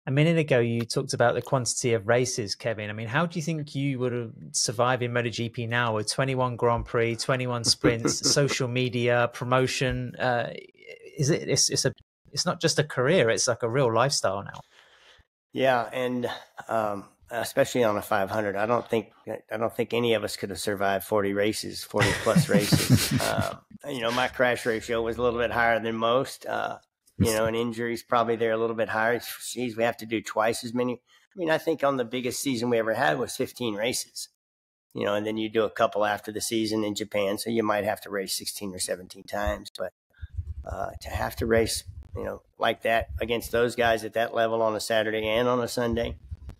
A minute ago, you talked about the quantity of races, Kevin. I mean, how do you think you would have survived in MotoGP now with 21 Grand Prix, 21 sprints, social media, promotion? It's not just a career; it's like a real lifestyle now. Yeah, and especially on a 500, I don't think any of us could have survived 40 plus races. My crash ratio was a little bit higher than most. And injuries probably they're a little bit higher. Geez, we have to do twice as many. I mean, I think on the biggest season we ever had was 15 races, and then you do a couple after the season in Japan. So you might have to race 16 or 17 times. But to have to race, like that against those guys at that level on a Saturday and on a Sunday,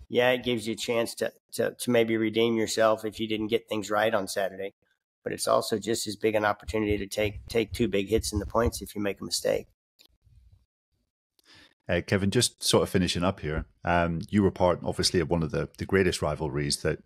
yeah, it gives you a chance to maybe redeem yourself if you didn't get things right on Saturday. But it's also just as big an opportunity to take two big hits in the points if you make a mistake. Kevin, just sort of finishing up here, you were part, obviously, of one of the greatest rivalries that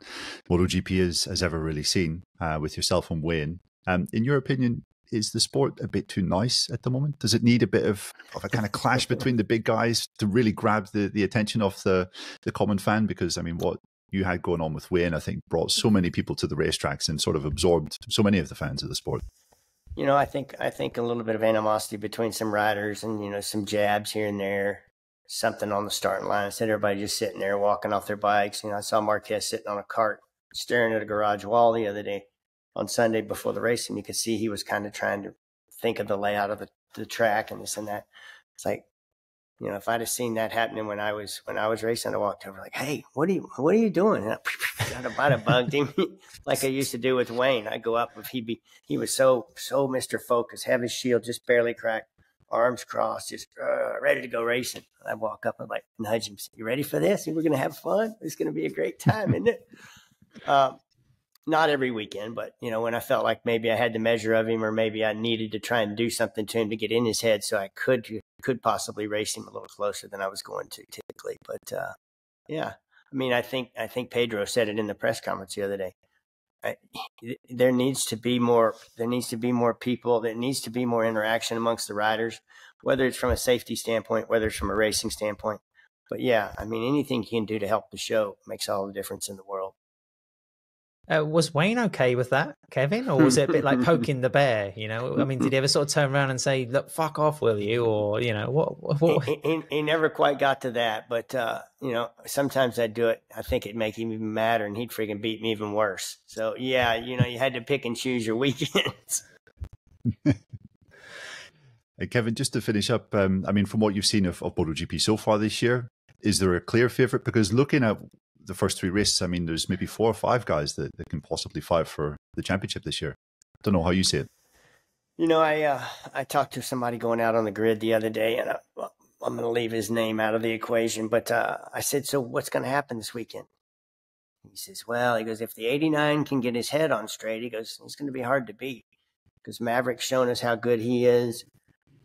MotoGP has ever really seen with yourself and Wayne. In your opinion, is the sport a bit too nice at the moment? Does it need a bit of a kind of clash between the big guys to really grab the attention of the common fan? Because, I mean, what you had going on with Wayne, I think, brought so many people to the racetracks and sort of absorbed so many of the fans of the sport. I think a little bit of animosity between some riders and, some jabs here and there, something on the starting line. Instead of everybody just sitting there walking off their bikes. I saw Marquez sitting on a cart staring at a garage wall the other day on Sunday before the race, and you could see he was kind of trying to think of the layout of the track and this and that. It's like, if I'd have seen that happening when I was racing, I walked over like, "Hey, what are you doing?" And I'd have bugged him like I used to do with Wayne. I'd go up if he was so Mr. Focus, have his shield just barely cracked, arms crossed, just ready to go racing. I'd walk up and like nudge him, "You ready for this? We're gonna have fun. It's gonna be a great time, isn't it?" Not every weekend, but when I felt like maybe I had the measure of him, or maybe I needed to try and do something to him to get in his head, so I could possibly race him a little closer than I was going to typically. But yeah, I mean, I think Pedro said it in the press conference the other day. There needs to be more people. There needs to be more interaction amongst the riders, whether it's from a safety standpoint, whether it's from a racing standpoint. But yeah, I mean, anything you can do to help the show makes all the difference in the world. Was Wayne okay with that, Kevin, or was it a bit like poking the bear? I mean, did he ever sort of turn around and say, "Look, fuck off, will you?" Or what? He never quite got to that, but sometimes I'd do it. I think it'd make him even madder, and he'd freaking beat me even worse. So yeah, you had to pick and choose your weekends. Hey, Kevin, just to finish up, I mean, from what you've seen of MotoGP so far this year, is there a clear favorite? Because looking at the first three races, I mean, there's maybe 4 or 5 guys that can possibly fight for the championship this year. Don't know how you see it. I talked to somebody going out on the grid the other day, and I'm going to leave his name out of the equation, but I said, "So what's going to happen this weekend?" He says, "Well," he goes, "if the 89 can get his head on straight," he goes, "it's going to be hard to beat, because Maverick's shown us how good he is.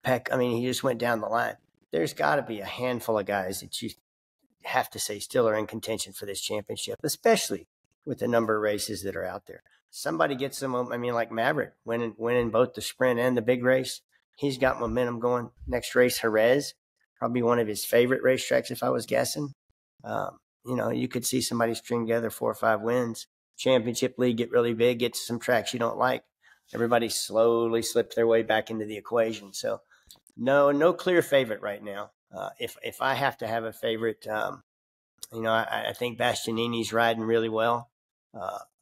Peck, I mean, he just went down the line. There's got to be a handful of guys that you have to say still are in contention for this championship, especially with the number of races that are out there. Somebody gets some, I mean, like Maverick winning both the sprint and the big race. He's got momentum going. Next race, Jerez, probably one of his favorite racetracks, if I was guessing. You could see somebody string together 4 or 5 wins. Championship league get really big, get to some tracks you don't like. Everybody slowly slips their way back into the equation. So no clear favorite right now. If I have to have a favorite, I think Bastianini's riding really well,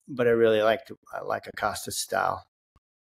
but I really like Acosta's style.